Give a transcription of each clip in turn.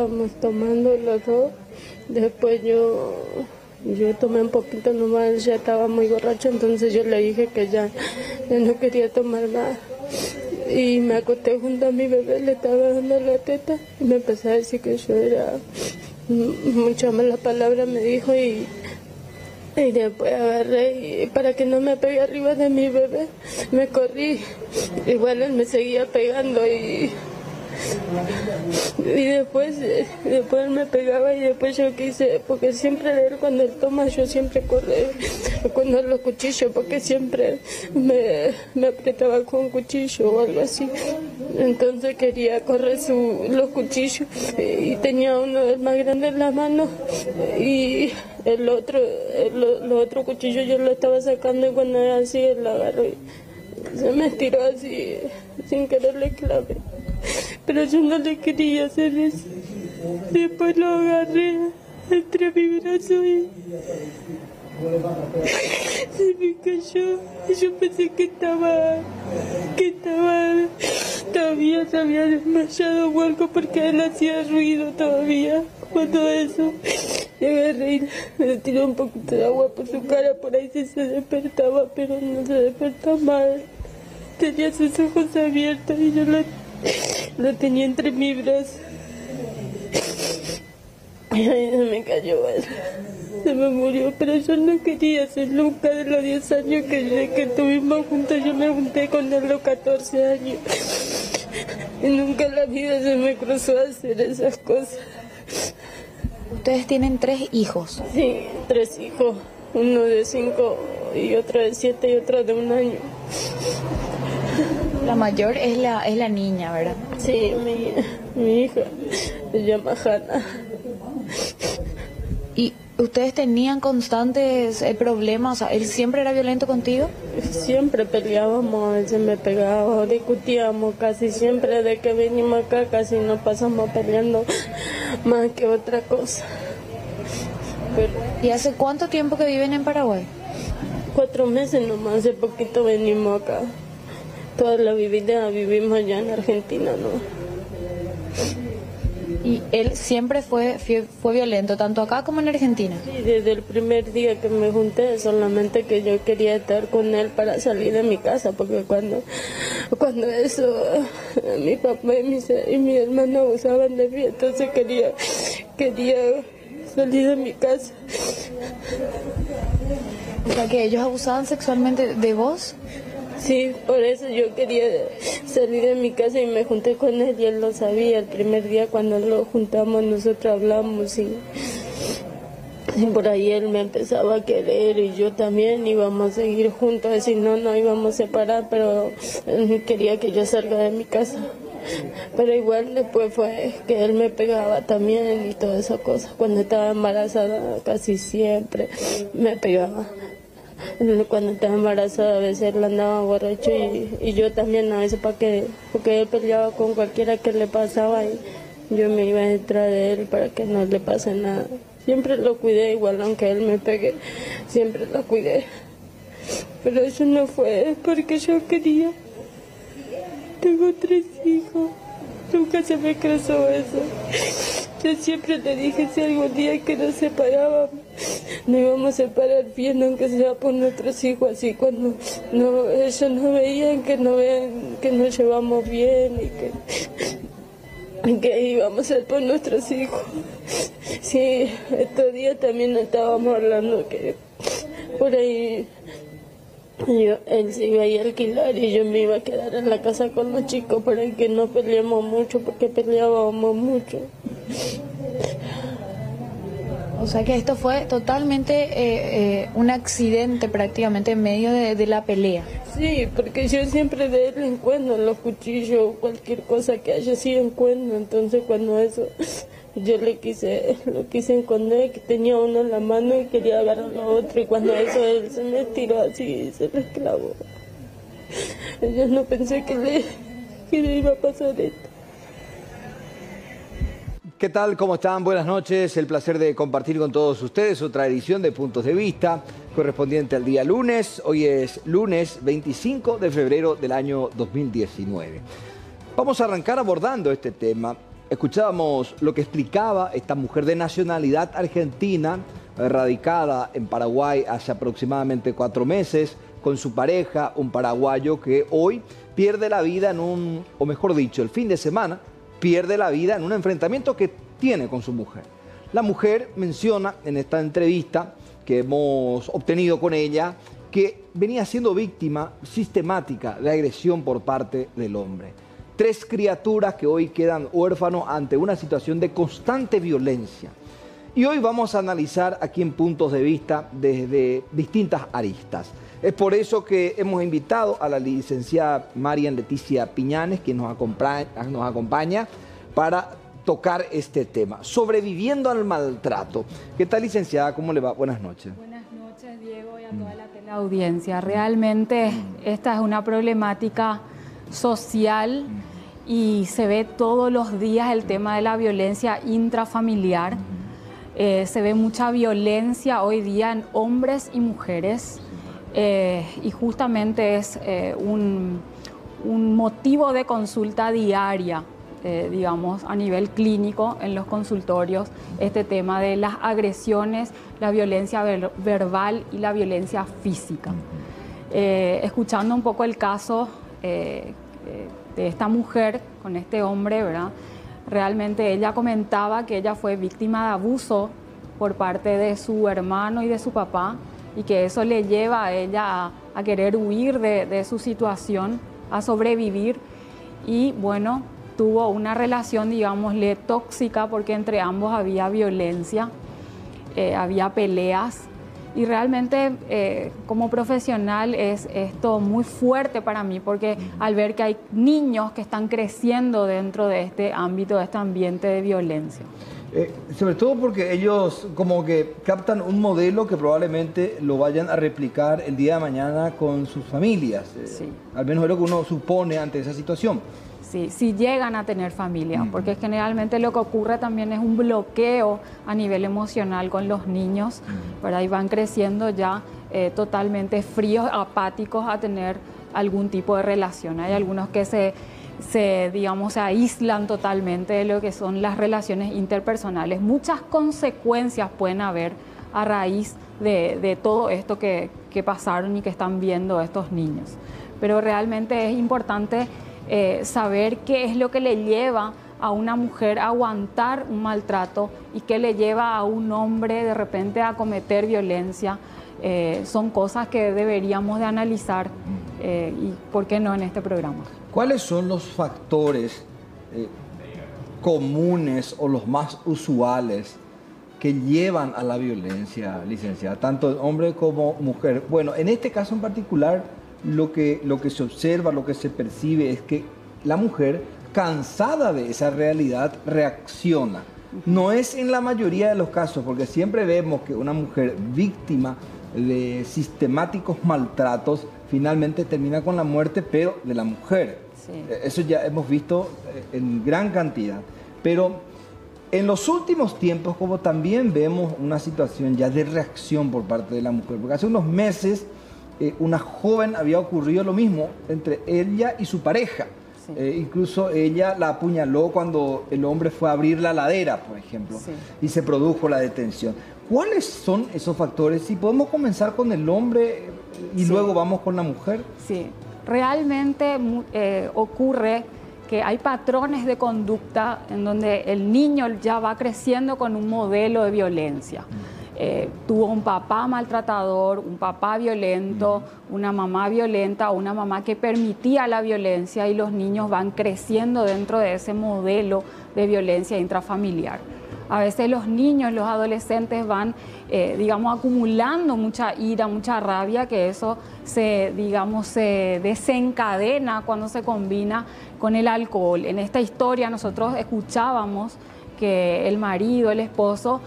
estábamos tomando los dos. Después yo tomé un poquito nomás, él ya estaba muy borracho, entonces yo le dije que ya no quería tomar más. Y me acosté junto a mi bebé, le estaba dando la teta y me empezó a decir que yo era mucha mala palabra, me dijo, y después agarré y para que no me pegue arriba de mi bebé, me corrí. Igual él me seguía pegando y después él me pegaba y después yo quise, porque siempre él cuando él toma yo siempre corre cuando los cuchillos, porque siempre me apretaba con un cuchillo o algo así, entonces quería correr los cuchillos y tenía uno del más grande en la mano y los otros cuchillos yo lo estaba sacando y cuando era así él lo agarró y se me estiró así sin quererle clave. Pero yo no le quería hacer eso. Después lo agarré entre mi brazo y se me cayó. Yo pensé que todavía se había desmayado o algo porque él hacía ruido todavía. Cuando eso, y agarré y le tiré un poquito de agua por su cara, por ahí se despertaba, pero no se despertaba mal. Tenía sus ojos abiertos y yo lo tenía entre mis brazos. Y ahí se me cayó él. Se me murió, pero yo no quería ser nunca de los 10 años que estuvimos juntos. Yo me junté con él a los 14 años. Y nunca en la vida se me cruzó hacer esas cosas. Ustedes tienen 3 hijos. Sí, 3 hijos. Uno de 5 y otro de 7 y otro de 1 año. La mayor es la niña, ¿verdad? Sí, mi hija se llama Hanna. ¿Y ustedes tenían constantes problemas? O sea, ¿él siempre era violento contigo? Siempre peleábamos, él se me pegaba, discutíamos casi siempre. De que venimos acá casi nos pasamos peleando más que otra cosa. ¿Y hace cuánto tiempo que viven en Paraguay? 4 meses nomás, hace poquito venimos acá. Toda la vida vivimos allá en Argentina, ¿no? ¿Y él siempre fue violento, tanto acá como en Argentina? Sí, desde el primer día que me junté, solamente que yo quería estar con él para salir de mi casa, porque cuando eso, mi papá y mi hermano abusaban de mí, entonces quería salir de mi casa. O sea, que ellos abusaban sexualmente de vos. Sí, por eso yo quería salir de mi casa y me junté con él y él lo sabía. El primer día cuando lo juntamos nosotros hablamos y por ahí él me empezaba a querer y yo también íbamos a seguir juntos, es decir, no íbamos a separar, pero él quería que yo salga de mi casa. Pero igual después fue que él me pegaba también y todas esas cosas. Cuando estaba embarazada casi siempre me pegaba. Cuando estaba embarazada a veces él andaba borracho y yo también a veces porque él peleaba con cualquiera que le pasaba y yo me iba detrás de él para que no le pase nada. Siempre lo cuidé igual, aunque él me pegue, siempre lo cuidé. Pero eso no fue porque yo quería. Tengo 3 hijos, nunca se me cruzó eso. Yo siempre le dije si algún día que nos separábamos, nos íbamos a separar bien, aunque sea por nuestros hijos, así cuando ellos no veían que nos llevamos bien y que íbamos a ser por nuestros hijos. Sí, estos días también estábamos hablando que por ahí él se iba a ir a alquilar y yo me iba a quedar en la casa con los chicos para que no peleemos mucho, porque peleábamos mucho. O sea que esto fue totalmente un accidente prácticamente en medio de la pelea. Sí, porque yo siempre de él encuentro los cuchillos, cualquier cosa que haya, sí encuentro. Entonces cuando eso, yo lo quise esconder, que tenía uno en la mano y quería agarrar lo otro. Y cuando eso él se me tiró así y se le clavó. Yo no pensé que le iba a pasar esto. ¿Qué tal? ¿Cómo están? Buenas noches. El placer de compartir con todos ustedes otra edición de Puntos de Vista, correspondiente al día lunes. Hoy es lunes 25 de febrero del año 2019. Vamos a arrancar abordando este tema Escuchábamos lo que explicaba esta mujer de nacionalidad argentina, radicada en Paraguay hace aproximadamente 4 meses, con su pareja, un paraguayo que hoy pierde la vida o mejor dicho, el fin de semana, pierde la vida en un enfrentamiento que tiene con su mujer. La mujer menciona en esta entrevista que hemos obtenido con ella que venía siendo víctima sistemática de agresión por parte del hombre. 3 criaturas que hoy quedan huérfanos ante una situación de constante violencia. Y hoy vamos a analizar aquí en Puntos de Vista desde distintas aristas. Es por eso que hemos invitado a la licenciada Marian Leticia Piñanes, quien nos acompaña para tocar este tema, sobreviviendo al maltrato. ¿Qué tal, licenciada? ¿Cómo le va? Buenas noches. Buenas noches, Diego, y a toda la teleaudiencia. Realmente esta es una problemática social y se ve todos los días el tema de la violencia intrafamiliar. Se ve mucha violencia hoy día en hombres y mujeres y justamente es un motivo de consulta diaria, digamos, a nivel clínico en los consultorios, este tema de las agresiones, la violencia verbal y la violencia física. Escuchando un poco el caso de esta mujer con este hombre, ¿verdad? Realmente ella comentaba que ella fue víctima de abuso por parte de su hermano y de su papá y que eso le lleva a ella a querer huir de su situación, a sobrevivir y bueno, tuvo una relación, digámosle, tóxica porque entre ambos había violencia, había peleas. Y realmente como profesional es esto muy fuerte para mí porque al ver que hay niños que están creciendo dentro de este ámbito, de este ambiente de violencia. Sobre todo porque ellos como que captan un modelo que probablemente lo vayan a replicar el día de mañana con sus familias. Sí. Al menos es lo que uno supone ante esa situación. Sí, si llegan a tener familia, porque generalmente lo que ocurre también es un bloqueo a nivel emocional con los niños, ¿verdad? Y van creciendo ya totalmente fríos, apáticos a tener algún tipo de relación. Hay algunos que se aíslan totalmente de lo que son las relaciones interpersonales. Muchas consecuencias pueden haber a raíz de todo esto que pasaron y que están viendo estos niños. Pero realmente es importante saber qué es lo que le lleva a una mujer a aguantar un maltrato y qué le lleva a un hombre de repente a cometer violencia. Son cosas que deberíamos de analizar y por qué no en este programa. ¿Cuáles son los factores comunes o los más usuales que llevan a la violencia, licenciada, tanto hombre como mujer? Bueno, en este caso en particular, lo que se observa, lo que se percibe es que la mujer, cansada de esa realidad, reacciona. No es en la mayoría de los casos, porque siempre vemos que una mujer víctima de sistemáticos maltratos finalmente termina con la muerte, pero de la mujer. Sí. Eso ya hemos visto en gran cantidad. Pero en los últimos tiempos, como también vemos una situación ya de reacción por parte de la mujer, porque hace unos meses una joven había ocurrido lo mismo entre ella y su pareja. Sí. Incluso ella la apuñaló cuando el hombre fue a abrir la heladera, por ejemplo, sí, y se produjo la detención. ¿Cuáles son esos factores? Si podemos comenzar con el hombre y sí, luego vamos con la mujer. Sí, realmente ocurre que hay patrones de conducta en donde el niño ya va creciendo con un modelo de violencia. Tuvo un papá maltratador, un papá violento, una mamá violenta o una mamá que permitía la violencia y los niños van creciendo dentro de ese modelo de violencia intrafamiliar. A veces los niños, los adolescentes van, acumulando mucha ira, mucha rabia, que eso se desencadena cuando se combina con el alcohol. En esta historia nosotros escuchábamos que el marido, el esposo,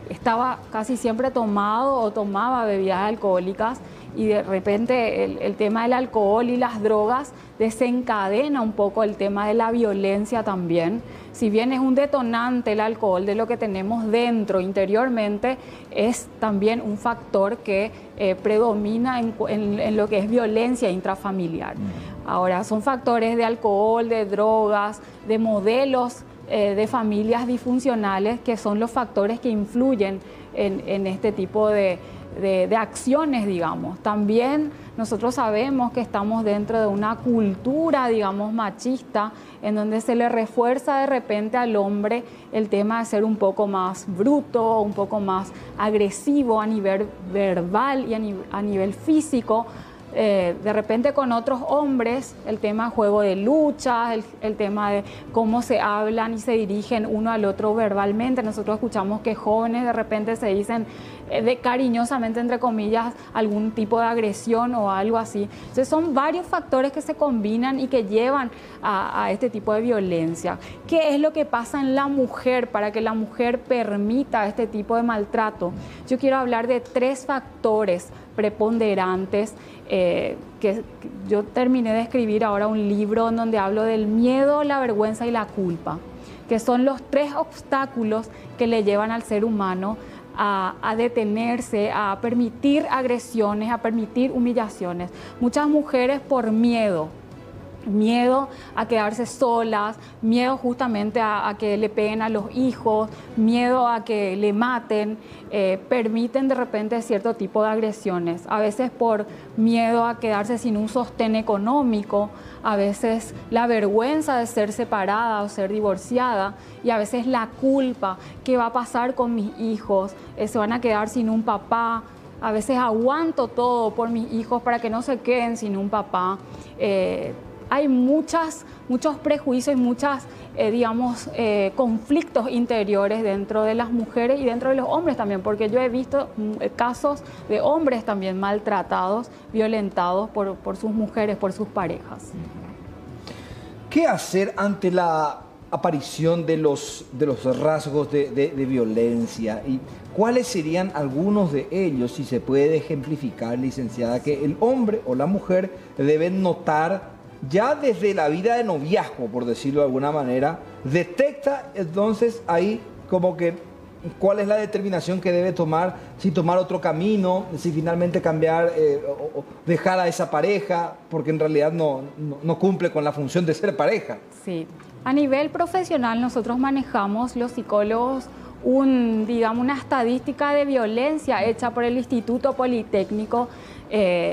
estaba casi siempre tomado o tomaba bebidas alcohólicas y de repente el tema del alcohol y las drogas desencadena un poco el tema de la violencia también. Si bien es un detonante el alcohol de lo que tenemos dentro, interiormente, es también un factor que predomina en lo que es violencia intrafamiliar. Ahora, son factores de alcohol, de drogas, de modelos de familias disfuncionales, que son los factores que influyen en este tipo de acciones, digamos. También nosotros sabemos que estamos dentro de una cultura, digamos, machista, en donde se le refuerza de repente al hombre el tema de ser un poco más bruto, un poco más agresivo a nivel verbal y a nivel físico. De repente con otros hombres, el tema juego de lucha, el tema de cómo se hablan y se dirigen uno al otro verbalmente. Nosotros escuchamos que jóvenes de repente se dicen cariñosamente, entre comillas, algún tipo de agresión o algo así. Entonces son varios factores que se combinan y que llevan a este tipo de violencia. ¿Qué es lo que pasa en la mujer para que la mujer permita este tipo de maltrato? Yo quiero hablar de 3 factores preponderantes que yo terminé de escribir ahora un libro en donde hablo del miedo, la vergüenza y la culpa, que son los 3 obstáculos que le llevan al ser humano a detenerse, a permitir agresiones, a permitir humillaciones. Muchas mujeres por miedo a quedarse solas, miedo justamente a que le peguen a los hijos, miedo a que le maten, permiten de repente cierto tipo de agresiones. A veces por miedo a quedarse sin un sostén económico, a veces la vergüenza de ser separada o ser divorciada, y a veces la culpa, ¿qué va a pasar con mis hijos? Se van a quedar sin un papá. A veces aguanto todo por mis hijos para que no se queden sin un papá. Hay muchos prejuicios y muchos conflictos interiores dentro de las mujeres y dentro de los hombres también, porque yo he visto casos de hombres también maltratados, violentados por sus mujeres, por sus parejas. ¿Qué hacer ante la aparición de los rasgos de violencia? ¿Y cuáles serían algunos de ellos, si se puede ejemplificar, licenciada, que el hombre o la mujer deben notar ya desde la vida de noviazgo, por decirlo de alguna manera? Detecta entonces ahí como que cuál es la determinación que debe tomar, si tomar otro camino, si finalmente cambiar o dejar a esa pareja, porque en realidad no cumple con la función de ser pareja. Sí, a nivel profesional nosotros manejamos, los psicólogos, una estadística de violencia hecha por el Instituto Politécnico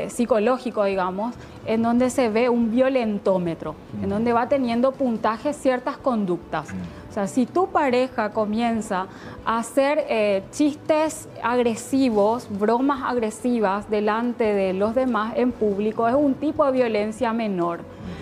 Psicológico, digamos, en donde se ve un violentómetro, en donde va teniendo puntaje ciertas conductas. O sea, si tu pareja comienza a hacer chistes agresivos, bromas agresivas delante de los demás en público, es un tipo de violencia menor.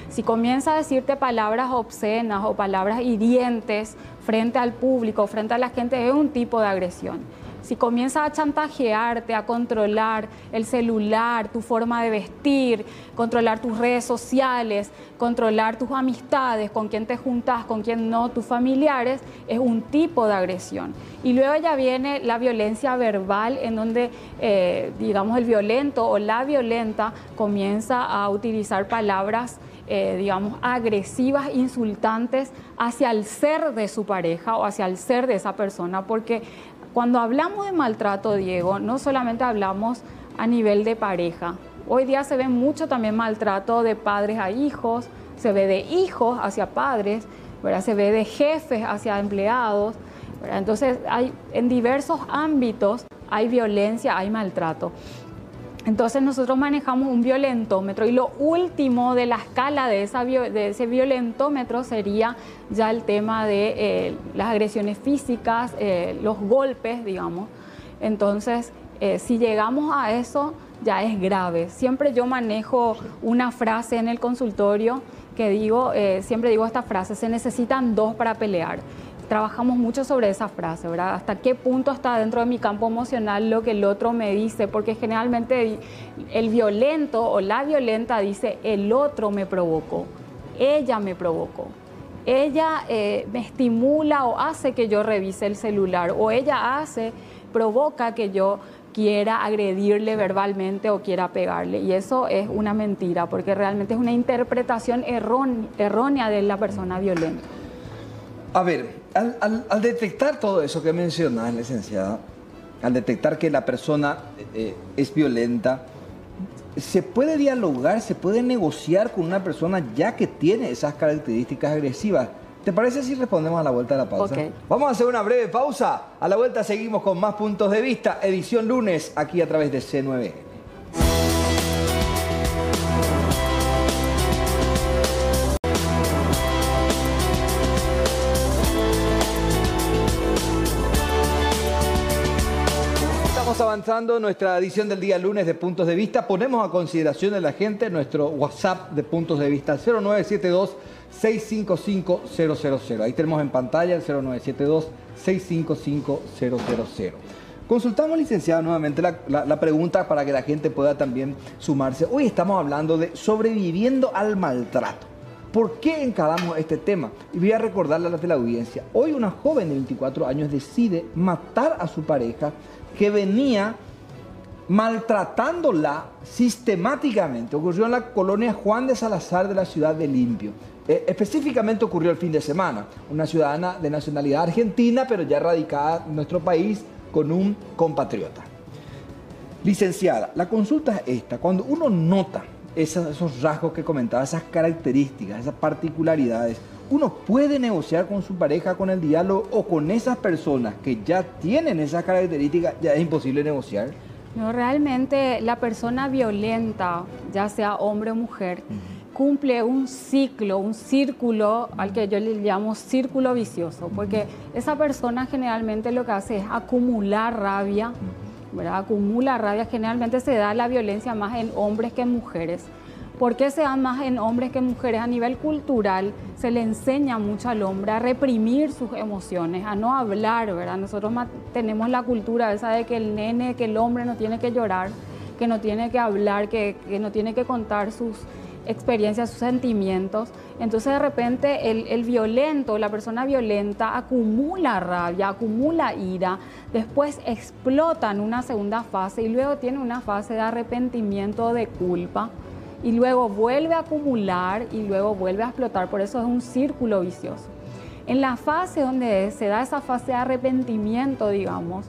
Si comienza a decirte palabras obscenas o palabras hirientes frente al público, frente a la gente, es un tipo de agresión. Si comienza a chantajearte, a controlar el celular, tu forma de vestir, controlar tus redes sociales, controlar tus amistades, con quién te juntas, con quién no, tus familiares, es un tipo de agresión. Y luego ya viene la violencia verbal, en donde, el violento o la violenta comienza a utilizar palabras agresivas, insultantes hacia el ser de su pareja o hacia el ser de esa persona, porque cuando hablamos de maltrato, Diego, no solamente hablamos a nivel de pareja. Hoy día se ve mucho también maltrato de padres a hijos, se ve de hijos hacia padres, ¿verdad? Se ve de jefes hacia empleados, ¿verdad? Entonces, en diversos ámbitos hay violencia, hay maltrato. Entonces nosotros manejamos un violentómetro y lo último de la escala de ese violentómetro sería ya el tema de las agresiones físicas, los golpes, digamos. Entonces, si llegamos a eso, ya es grave. Siempre yo manejo una frase en el consultorio que siempre digo esta frase: se necesitan 2 para pelear. Trabajamos mucho sobre esa frase, ¿verdad? Hasta qué punto está dentro de mi campo emocional lo que el otro me dice, porque generalmente el violento o la violenta dice: el otro me provocó, ella me provocó, ella me estimula o hace que yo revise el celular, o ella provoca que yo quiera agredirle verbalmente o quiera pegarle. Y eso es una mentira, porque realmente es una interpretación errónea de la persona violenta. A ver, al detectar todo eso que mencionas, licenciada, al detectar que la persona es violenta, ¿se puede dialogar, se puede negociar con una persona ya que tiene esas características agresivas? ¿Te parece si respondemos a la vuelta de la pausa? Ok. Vamos a hacer una breve pausa. A la vuelta seguimos con más puntos de vista. Edición lunes, aquí a través de C9N. Estamos avanzando en nuestra edición del día lunes de Puntos de Vista. Ponemos a consideración de la gente nuestro WhatsApp de Puntos de Vista, 0972-655-000. Ahí tenemos en pantalla el 0972-655-000. Consultamos, licenciada, nuevamente la pregunta para que la gente pueda también sumarse. Hoy estamos hablando de sobreviviendo al maltrato. ¿Por qué encaramos este tema? Y voy a recordarle a la teleaudiencia. Hoy una joven de 24 años decide matar a su pareja que venía maltratándola sistemáticamente. Ocurrió en la colonia Juan de Salazar de la ciudad de Limpio. Específicamente ocurrió el fin de semana. Una ciudadana de nacionalidad argentina, pero ya radicada en nuestro país con un compatriota. Licenciada, la consulta es esta. Cuando uno nota esos rasgos que comentaba, esas características, esas particularidades, ¿uno puede negociar con su pareja con el diálogo o con esas personas que ya tienen esas características ya es imposible negociar? No, realmente la persona violenta, ya sea hombre o mujer, cumple un ciclo, un círculo al que yo le llamo círculo vicioso, porque esa persona generalmente lo que hace es acumular rabia, ¿verdad? Acumula rabia, generalmente se da la violencia más en hombres que en mujeres. ¿Por qué se da más en hombres que en mujeres? A nivel cultural se le enseña mucho al hombre a reprimir sus emociones, a no hablar, ¿verdad? Nosotros tenemos la cultura esa de que el nene, que el hombre no tiene que llorar, que no tiene que hablar, que no tiene que contar sus experiencias, sus sentimientos. Entonces de repente el violento, la persona violenta acumula rabia, acumula ira, después explota en una segunda fase y luego tiene una fase de arrepentimiento, de culpa, y luego vuelve a acumular y luego vuelve a explotar. Por eso es un círculo vicioso. En la fase donde se da esa fase de arrepentimiento, digamos,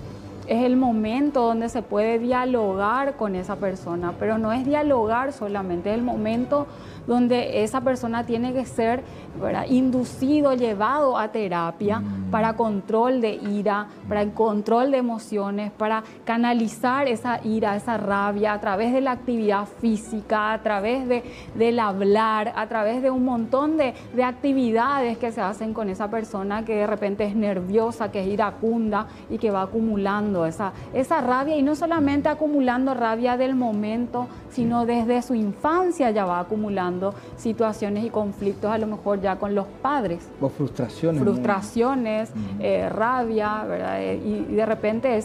es el momento donde se puede dialogar con esa persona, pero no es dialogar solamente, es el momento donde esa persona tiene que ser, ¿verdad?, inducido, llevado a terapia para control de ira, para el control de emociones, para canalizar esa ira, esa rabia a través de la actividad física, a través del hablar, a través de un montón de actividades que se hacen con esa persona que de repente es nerviosa, que es iracunda y que va acumulando esa rabia, y no solamente acumulando rabia del momento, sino desde su infancia ya va acumulando situaciones y conflictos, a lo mejor ya con los padres. O frustraciones. Frustraciones, rabia, ¿verdad? Y de repente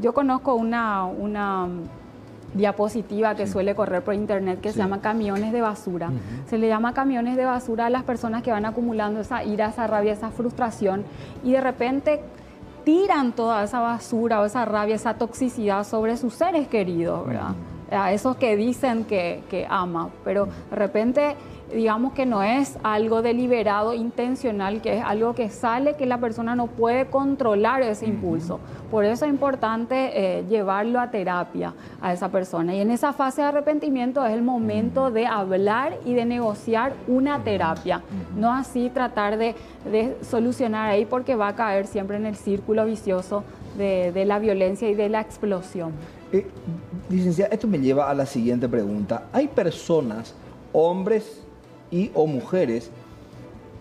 yo conozco una diapositiva que suele correr por internet que se llama camiones de basura. Se le llama camiones de basura a las personas que van acumulando esa ira, esa rabia, esa frustración, y de repente tiran toda esa basura o esa rabia, esa toxicidad sobre sus seres queridos, ¿verdad? A esos que dicen que ama, pero de repente digamos que no es algo deliberado, intencional, que es algo que sale, que la persona no puede controlar ese impulso. Por eso es importante llevarlo a terapia a esa persona. Y en esa fase de arrepentimiento es el momento de hablar y de negociar una terapia. No así tratar de solucionar ahí, porque va a caer siempre en el círculo vicioso de la violencia y de la explosión. Licenciada, esto me lleva a la siguiente pregunta. ¿Hay personas, hombres o mujeres,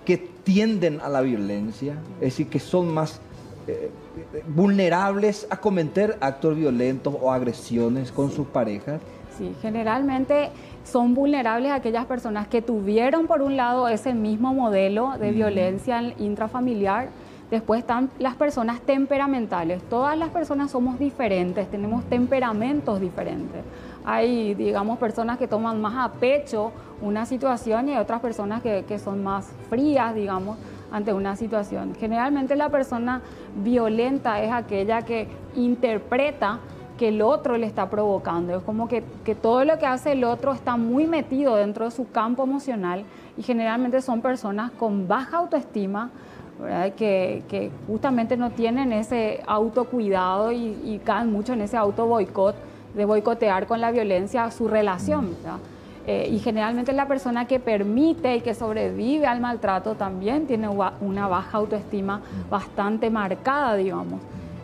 que tienden a la violencia? Es decir, que son más vulnerables a cometer actos violentos o agresiones con sus parejas. Sí, generalmente son vulnerables aquellas personas que tuvieron, por un lado, ese mismo modelo de violencia intrafamiliar. Después están las personas temperamentales. Todas las personas somos diferentes, tenemos temperamentos diferentes. Hay, digamos, personas que toman más a pecho una situación y hay otras personas que son más frías, digamos, ante una situación. Generalmente la persona violenta es aquella que interpreta que el otro le está provocando. Es como que todo lo que hace el otro está muy metido dentro de su campo emocional, y generalmente son personas con baja autoestima, ¿verdad? Que justamente no tienen ese autocuidado y caen mucho en ese auto boicot, de boicotear con la violencia su relación, ¿verdad? Y generalmente la persona que permite y que sobrevive al maltrato también tiene una baja autoestima bastante marcada, digamos.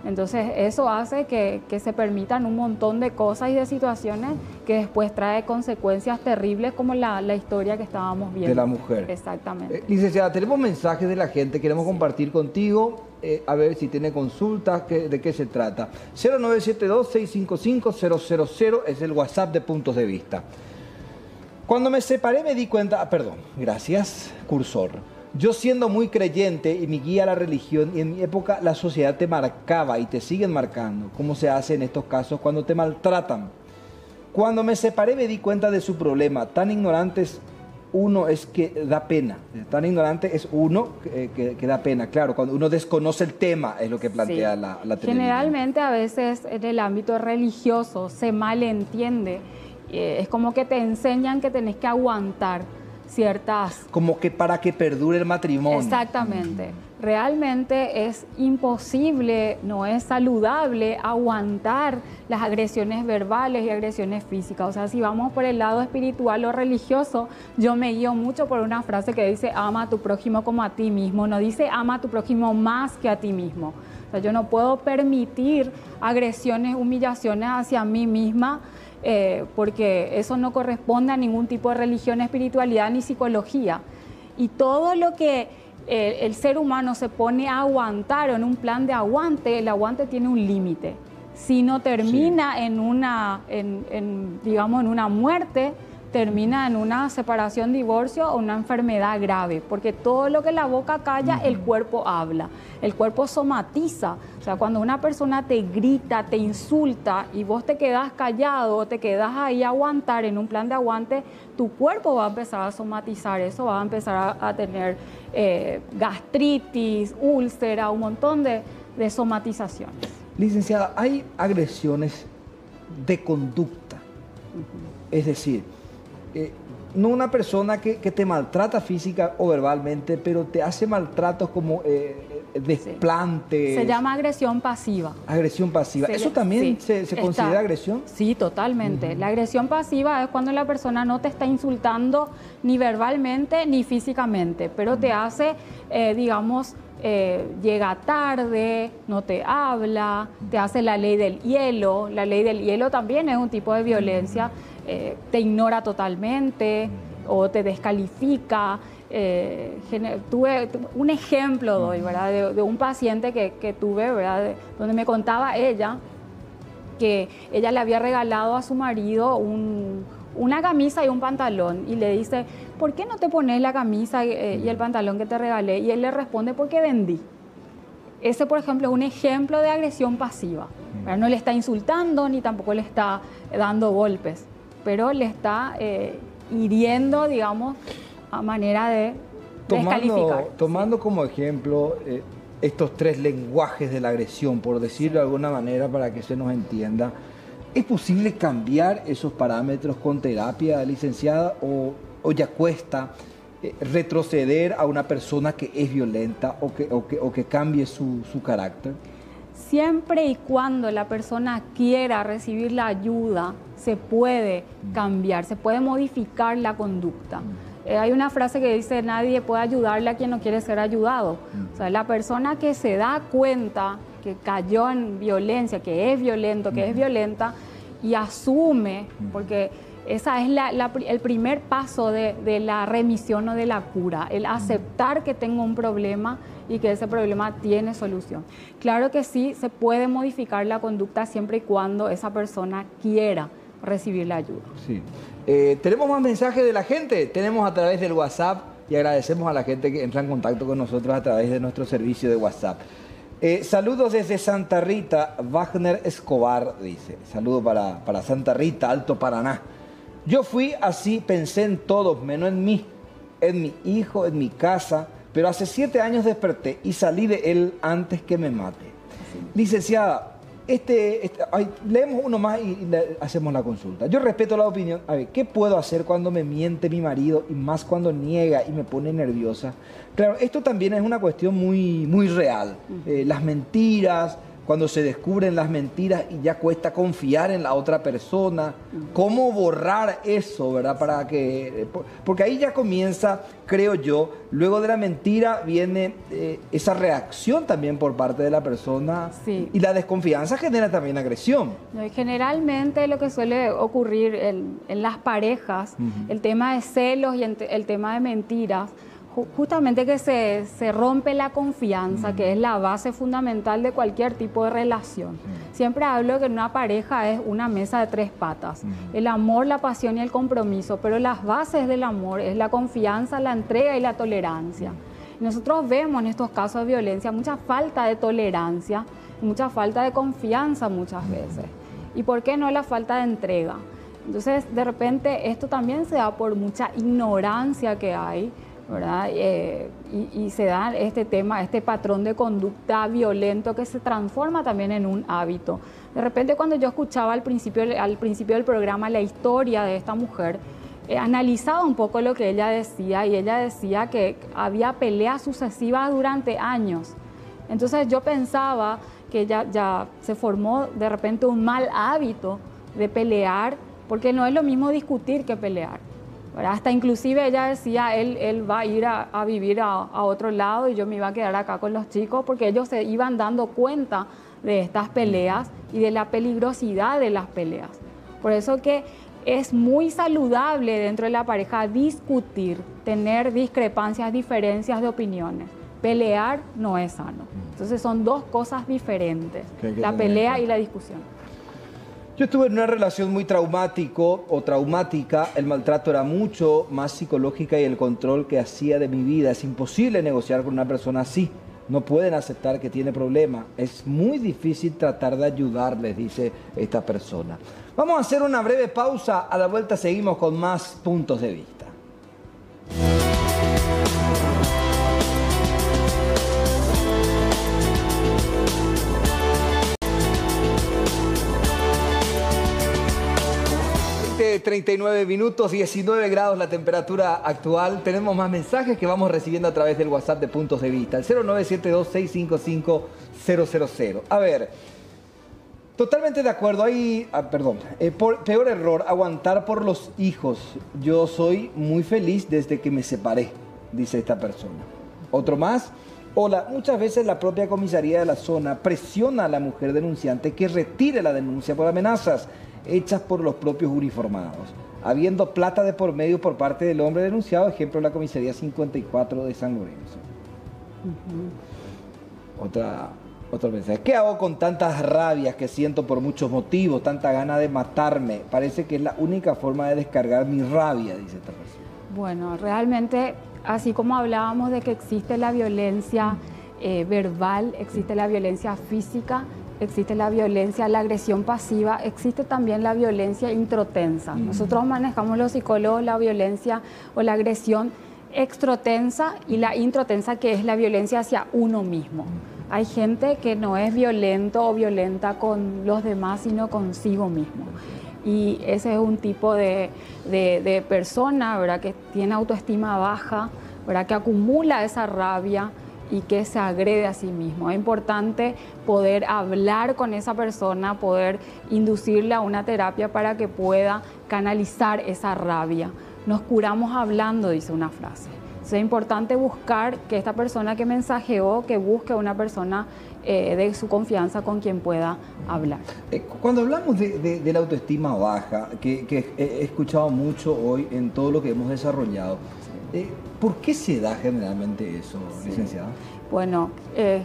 Entonces eso hace que se permitan un montón de cosas y de situaciones que después trae consecuencias terribles como la historia que estábamos viendo. De la mujer. Exactamente. Licenciada, tenemos mensajes de la gente, queremos compartir contigo, a ver si tiene consultas, de qué se trata. 0972-655-000 es el WhatsApp de Puntos de Vista. Cuando me separé me di cuenta, perdón, gracias, cursor. Yo siendo muy creyente y mi guía a la religión, y en mi época la sociedad te marcaba y te siguen marcando, cómo se hace en estos casos cuando te maltratan. Cuando me separé me di cuenta de su problema. Tan ignorantes uno es que da pena. Tan ignorante es uno que da pena. Claro, cuando uno desconoce el tema es lo que plantea la televisión. Generalmente a veces en el ámbito religioso se malentiende. Es como que te enseñan que tenés que aguantar ciertas... Como que para que perdure el matrimonio. Exactamente. Realmente es imposible, no es saludable aguantar las agresiones verbales y agresiones físicas. O sea, si vamos por el lado espiritual o religioso, yo me guío mucho por una frase que dice ama a tu prójimo como a ti mismo. No dice ama a tu prójimo más que a ti mismo. O sea, yo no puedo permitir agresiones, humillaciones hacia mí misma, porque eso no corresponde a ningún tipo de religión, espiritualidad ni psicología. Y todo lo que el ser humano se pone a aguantar o en un plan de aguante, el aguante tiene un límite. Si no termina en digamos, en una muerte, termina en una separación, divorcio o una enfermedad grave, porque todo lo que la boca calla, el cuerpo habla, el cuerpo somatiza. O sea, cuando una persona te grita, te insulta y vos te quedás callado o te quedás ahí a aguantar en un plan de aguante, tu cuerpo va a empezar a somatizar eso, va a empezar a tener gastritis, úlcera, un montón de somatizaciones. Licenciada, hay agresiones de conducta, es decir, no una persona que te maltrata física o verbalmente, pero te hace maltratos como desplantes. Se llama agresión pasiva. Agresión pasiva. ¿Eso también se considera agresión? Sí, totalmente. La agresión pasiva es cuando la persona no te está insultando ni verbalmente ni físicamente, pero te hace, digamos, llega tarde, no te habla, te hace la ley del hielo. La ley del hielo también es un tipo de violencia. Te ignora totalmente o te descalifica. Tuve un ejemplo, doy, ¿verdad? De un paciente que tuve, ¿verdad? Donde me contaba ella que ella le había regalado a su marido una camisa y un pantalón y le dice, ¿por qué no te pones la camisa y el pantalón que te regalé? Y él le responde, porque vendí. Ese, por ejemplo, es un ejemplo de agresión pasiva. ¿Verdad? No le está insultando ni tampoco le está dando golpes, pero le está hiriendo, digamos, a manera de descalificar. Tomando como ejemplo estos tres lenguajes de la agresión, por decirlo de alguna manera para que se nos entienda, ¿es posible cambiar esos parámetros con terapia, licenciada, o ya cuesta retroceder a una persona que es violenta o que cambie su carácter? Siempre y cuando la persona quiera recibir la ayuda, se puede cambiar, se puede modificar la conducta. Hay una frase que dice, nadie puede ayudarle a quien no quiere ser ayudado. O sea, la persona que se da cuenta que cayó en violencia, que es violento, que es violenta, y asume, porque esa es el primer paso de la remisión o de la cura, el aceptar que tengo un problema y que ese problema tiene solución. Claro que sí, se puede modificar la conducta siempre y cuando esa persona quiera recibir la ayuda. Sí. Tenemos más mensajes de la gente, tenemos a través del WhatsApp y agradecemos a la gente que entra en contacto con nosotros a través de nuestro servicio de WhatsApp. Saludos desde Santa Rita, Wagner Escobar dice, saludo para Santa Rita, Alto Paraná. Yo fui así, pensé en todos, menos en mí, en mi hijo, en mi casa, pero hace 7 años desperté y salí de él antes que me mate. Sí. Licenciada, leemos uno más y hacemos la consulta. Yo respeto la opinión. A ver, ¿qué puedo hacer cuando me miente mi marido y más cuando niega y me pone nerviosa? Claro, esto también es una cuestión muy, muy real. Las mentiras cuando se descubren las mentiras y ya cuesta confiar en la otra persona. ¿Cómo borrar eso, verdad? Porque ahí ya comienza, creo yo, luego de la mentira viene esa reacción también por parte de la persona. Sí. Y la desconfianza genera también agresión. No, y generalmente lo que suele ocurrir en las parejas, el tema de celos y el tema de mentiras, justamente que se rompe la confianza, que es la base fundamental de cualquier tipo de relación. Siempre hablo que una pareja es una mesa de 3 patas. El amor, la pasión y el compromiso, pero las bases del amor es la confianza, la entrega y la tolerancia. Nosotros vemos en estos casos de violencia mucha falta de tolerancia, mucha falta de confianza muchas veces. ¿Y por qué no la falta de entrega? Entonces, de repente, esto también se da por mucha ignorancia que hay, ¿verdad? Y se da este tema, este patrón de conducta violento que se transforma también en un hábito. De repente, cuando yo escuchaba al principio del programa la historia de esta mujer, analizaba un poco lo que ella decía, y ella decía que había peleas sucesivas durante años. Entonces yo pensaba que ya se formó de repente un mal hábito de pelear, porque no es lo mismo discutir que pelear. Hasta inclusive ella decía, él va a ir a vivir a otro lado y yo me iba a quedar acá con los chicos, porque ellos se iban dando cuenta de estas peleas y de la peligrosidad de las peleas. Por eso que es muy saludable dentro de la pareja discutir, tener discrepancias, diferencias de opiniones. Pelear no es sano. Entonces son 2 cosas diferentes, la pelea y la discusión. Yo estuve en una relación muy traumática, el maltrato era mucho más psicológica y el control que hacía de mi vida. Es imposible negociar con una persona así. No pueden aceptar que tiene problemas. Es muy difícil tratar de ayudarles, dice esta persona. Vamos a hacer una breve pausa. A la vuelta seguimos con más puntos de vista. De 39 minutos, 19 grados la temperatura actual. Tenemos más mensajes que vamos recibiendo a través del WhatsApp de Puntos de Vista, el 0972-655-000. A ver, totalmente de acuerdo. Peor error, aguantar por los hijos. Yo soy muy feliz desde que me separé, dice esta persona. Otro más. Hola, muchas veces la propia comisaría de la zona presiona a la mujer denunciante que retire la denuncia por amenazas hechas por los propios uniformados, habiendo plata de por medio por parte del hombre denunciado, ejemplo la comisaría 54 de San Lorenzo. Otro mensaje. ¿Qué hago con tantas rabias que siento por muchos motivos, tanta gana de matarme? Parece que es la única forma de descargar mi rabia, dice esta persona. Bueno, realmente, así como hablábamos de que existe la violencia verbal, existe la violencia física, existe la violencia, la agresión pasiva, existe también la violencia introtensa. Nosotros manejamos los psicólogos la violencia o la agresión extrotensa y la introtensa, que es la violencia hacia uno mismo. Hay gente que no es violento o violenta con los demás, sino consigo mismo. Y ese es un tipo de persona, ¿verdad?, que tiene autoestima baja, ¿verdad?, que acumula esa rabia y que se agrede a sí mismo. Es importante poder hablar con esa persona, poder inducirle a una terapia para que pueda canalizar esa rabia. Nos curamos hablando, dice una frase. Entonces es importante buscar que esta persona que mensajeó, que busque a una persona de su confianza con quien pueda hablar. Cuando hablamos de la autoestima baja, que he escuchado mucho hoy en todo lo que hemos desarrollado, ¿por qué se da generalmente eso, licenciada? Bueno,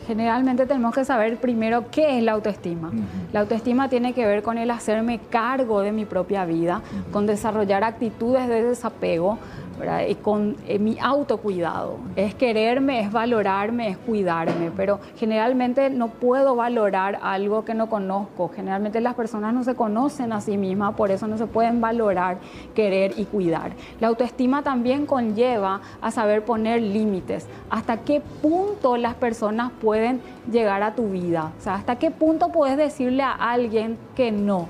generalmente tenemos que saber primero qué es la autoestima. La autoestima tiene que ver con el hacerme cargo de mi propia vida, con desarrollar actitudes de desapego, ¿verdad?, y con mi autocuidado. Es quererme, es valorarme, es cuidarme, pero generalmente no puedo valorar algo que no conozco. Generalmente las personas no se conocen a sí mismas, por eso no se pueden valorar, querer y cuidar. La autoestima también conlleva a saber poner límites. ¿Hasta qué punto las personas pueden llegar a tu vida? O sea, ¿hasta qué punto puedes decirle a alguien que no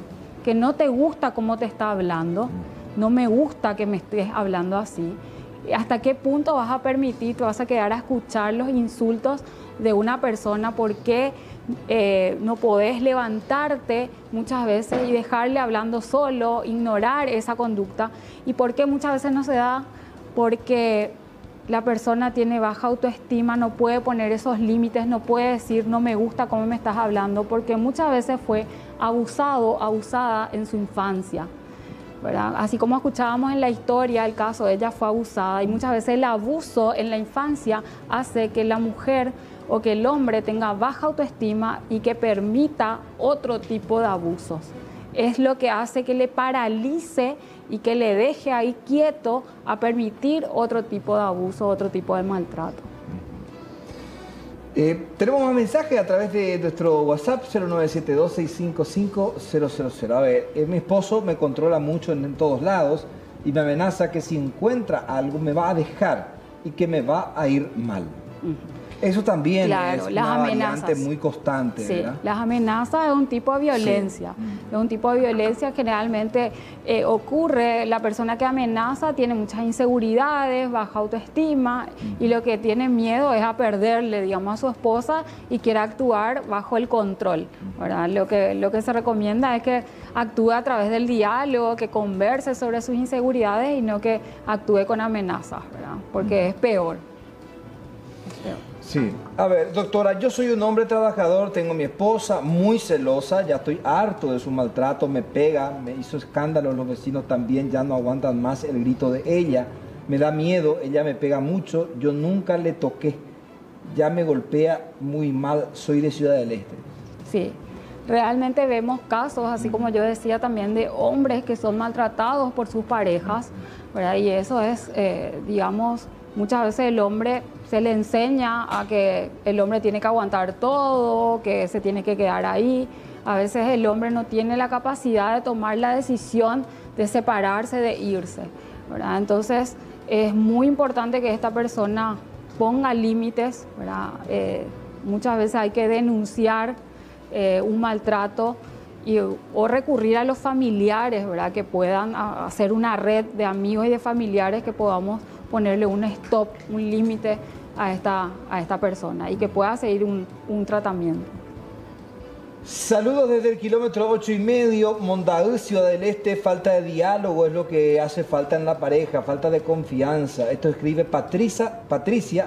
te gusta cómo te está hablando? No me gusta que me estés hablando así. ¿Hasta qué punto vas a permitir, te vas a quedar a escuchar los insultos de una persona? ¿Por qué no podés levantarte muchas veces y dejarle hablando solo, ignorar esa conducta? ¿Y por qué muchas veces no se da? Porque la persona tiene baja autoestima, no puede poner esos límites, no puede decir no me gusta cómo me estás hablando, porque muchas veces fue abusado, abusada en su infancia, ¿verdad? Así como escuchábamos en la historia, el caso de ella fue abusada, y muchas veces el abuso en la infancia hace que la mujer o que el hombre tenga baja autoestima y que permita otro tipo de abusos. Es lo que hace que le paralice y que le deje ahí quieto a permitir otro tipo de abuso, otro tipo de maltrato. Tenemos más mensajes a través de nuestro WhatsApp 0972-655-000. A ver, mi esposo me controla mucho en todos lados y me amenaza que si encuentra algo me va a dejar y que me va a ir mal. Eso también, claro, es una variante muy constante, sí, ¿verdad? Las amenazas es un tipo de violencia. Sí. Es un tipo de violencia, generalmente ocurre, la persona que amenaza tiene muchas inseguridades, baja autoestima, y lo que tiene miedo es a perderle, digamos, a su esposa y quiere actuar bajo el control, ¿verdad? Lo que se recomienda es que actúe a través del diálogo, que converse sobre sus inseguridades y no que actúe con amenazas, ¿verdad? Porque es peor. Sí. A ver, doctora, yo soy un hombre trabajador, tengo mi esposa muy celosa, ya estoy harto de su maltrato, me pega, me hizo escándalo, los vecinos también ya no aguantan más el grito de ella, me da miedo, ella me pega mucho, yo nunca le toqué, ya me golpea muy mal, soy de Ciudad del Este. Sí, realmente vemos casos, así como yo decía también, de hombres que son maltratados por sus parejas, ¿verdad? Y eso es, digamos, muchas veces el hombre se le enseña a que el hombre tiene que aguantar todo, que se tiene que quedar ahí. A veces el hombre no tiene la capacidad de tomar la decisión de separarse, de irse, ¿verdad? Entonces es muy importante que esta persona ponga límites, ¿verdad? Muchas veces hay que denunciar un maltrato o recurrir a los familiares, ¿verdad? Que puedan hacer una red de amigos y de familiares que podamos ponerle un stop, un límite a esta persona y que pueda seguir un tratamiento. Saludos desde el kilómetro 8,5, Mondaú, Ciudad del Este. Falta de diálogo es lo que hace falta en la pareja, falta de confianza. Esto escribe Patricia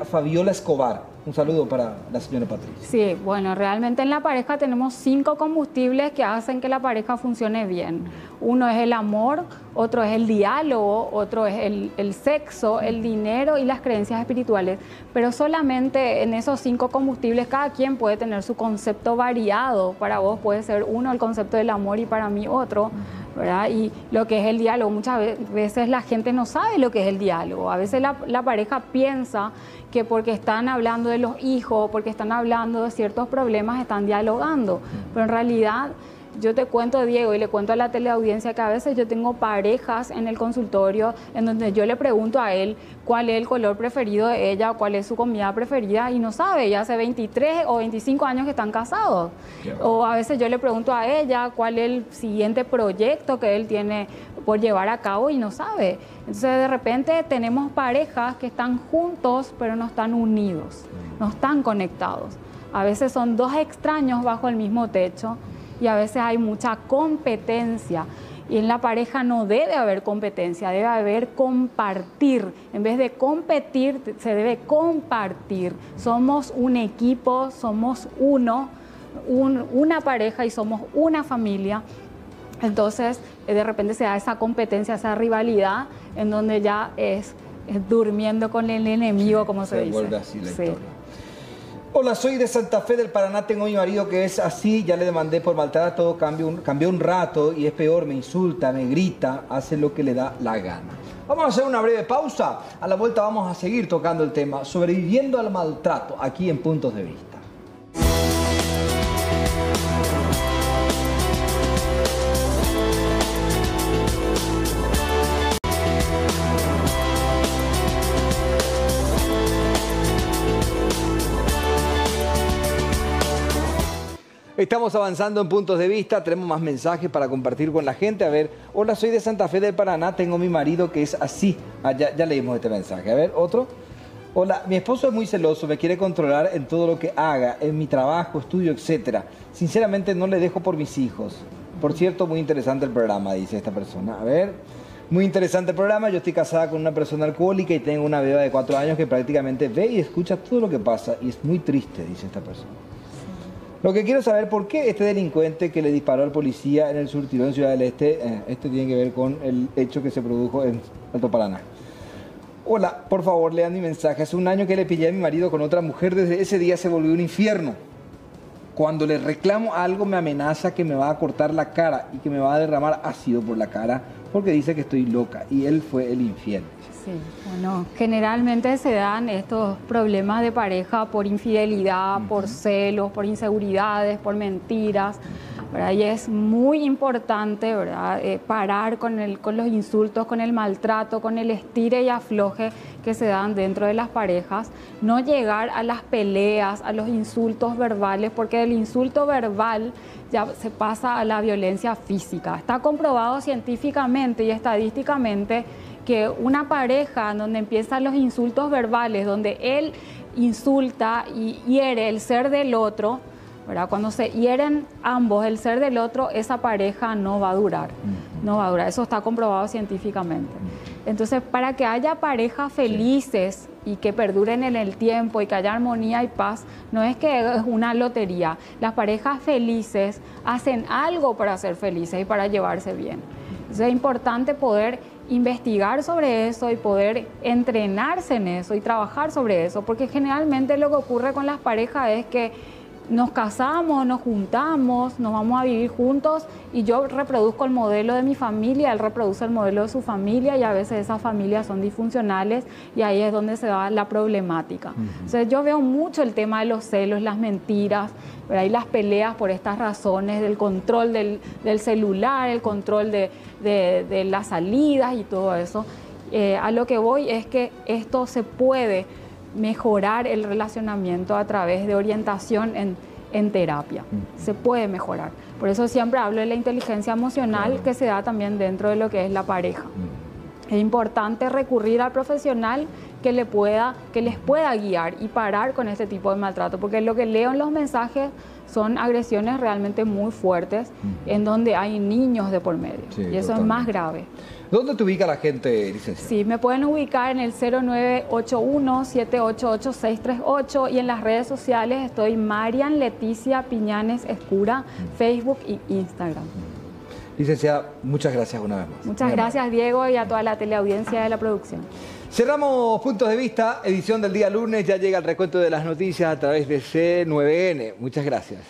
Fabiola Escobar. Un saludo para la señora Patricia. Sí, bueno, realmente en la pareja tenemos 5 combustibles que hacen que la pareja funcione bien. Uno es el amor, otro es el diálogo, otro es el sexo, el dinero y las creencias espirituales. Pero solamente en esos 5 combustibles cada quien puede tener su concepto variado. Para vos puede ser uno el concepto del amor y para mí otro, ¿verdad? Y lo que es el diálogo, muchas veces la gente no sabe lo que es el diálogo. A veces la pareja piensa que porque están hablando de los hijos, porque están hablando de ciertos problemas, están dialogando. Pero en realidad, yo te cuento, Diego, y le cuento a la teleaudiencia que a veces yo tengo parejas en el consultorio en donde yo le pregunto a él cuál es el color preferido de ella, cuál es su comida preferida, y no sabe, ya hace 23 o 25 años que están casados. O a veces yo le pregunto a ella cuál es el siguiente proyecto que él tiene por llevar a cabo y no sabe. Entonces de repente tenemos parejas que están juntos pero no están unidos, no están conectados. A veces son 2 extraños bajo el mismo techo y a veces hay mucha competencia. Y en la pareja no debe haber competencia, debe haber compartir. En vez de competir, se debe compartir. Somos un equipo, somos una pareja y somos una familia. Entonces, de repente se da esa competencia, esa rivalidad, en donde ya es durmiendo con el enemigo, como se dice. Vuelve así la historia. Hola, soy de Santa Fe del Paraná, tengo a mi marido que es así, ya le demandé por maltrato, cambió un rato y es peor, me insulta, me grita, hace lo que le da la gana. Vamos a hacer una breve pausa, a la vuelta vamos a seguir tocando el tema, sobreviviendo al maltrato, aquí en Puntos de Vista. Estamos avanzando en puntos de vista, tenemos más mensajes para compartir con la gente. A ver, hola, soy de Santa Fe del Paraná, tengo mi marido que es así. Ya leímos este mensaje. A ver, otro. Hola, mi esposo es muy celoso, me quiere controlar en todo lo que haga, en mi trabajo, estudio, etc. Sinceramente no le dejo por mis hijos. Por cierto, muy interesante el programa, dice esta persona. A ver, muy interesante el programa. Yo estoy casada con una persona alcohólica y tengo una beba de 4 años que prácticamente ve y escucha todo lo que pasa. Y es muy triste, dice esta persona. Lo que quiero saber, ¿por qué este delincuente que le disparó al policía en el Surtidón, Ciudad del Este, esto tiene que ver con el hecho que se produjo en Alto Paraná? Hola, por favor, lean mi mensaje. Hace un año que le pillé a mi marido con otra mujer, desde ese día se volvió un infierno. Cuando le reclamo algo me amenaza que me va a cortar la cara y que me va a derramar ácido por la cara porque dice que estoy loca y él fue el infiel. Sí, bueno, generalmente se dan estos problemas de pareja por infidelidad, por celos, por inseguridades, por mentiras, ¿verdad? Y es muy importante, ¿verdad? Parar con los insultos, con el maltrato, con el estire y afloje que se dan dentro de las parejas, no llegar a las peleas, a los insultos verbales, porque del insulto verbal ya se pasa a la violencia física. Está comprobado científicamente y estadísticamente que una pareja donde empiezan los insultos verbales, donde él insulta y hiere el ser del otro, ¿verdad? Cuando se hieren ambos el ser del otro, esa pareja no va a durar, no va a durar. Eso está comprobado científicamente. Entonces, para que haya parejas felices y que perduren en el tiempo y que haya armonía y paz, no es que es una lotería. Las parejas felices hacen algo para ser felices y para llevarse bien. Entonces, es importante poder investigar sobre eso y poder entrenarse en eso y trabajar sobre eso, porque generalmente lo que ocurre con las parejas es que nos casamos, nos juntamos, nos vamos a vivir juntos y yo reproduzco el modelo de mi familia, él reproduce el modelo de su familia y a veces esas familias son disfuncionales y ahí es donde se da la problemática. Entonces yo veo mucho el tema de los celos, las mentiras, ¿verdad? Y las peleas por estas razones, del control del celular, el control de las salidas y todo eso. A lo que voy es que esto se puede mejorar el relacionamiento a través de orientación en terapia. Se puede mejorar. Por eso siempre hablo de la inteligencia emocional que se da también dentro de lo que es la pareja. Es importante recurrir al profesional que les pueda guiar y parar con este tipo de maltrato, porque lo que leo en los mensajes son agresiones realmente muy fuertes en donde hay niños de por medio. Sí, y eso totalmente es más grave. ¿Dónde te ubica la gente, licenciada? Sí, me pueden ubicar en el 0981-788-638 y en las redes sociales estoy Marian Leticia Piñanes Escura, Facebook e Instagram. Licenciada, muchas gracias una vez más. Muchas gracias, Diego, y a toda la teleaudiencia de la producción. Cerramos Puntos de Vista, edición del día lunes. Ya llega el recuento de las noticias a través de C9N. Muchas gracias.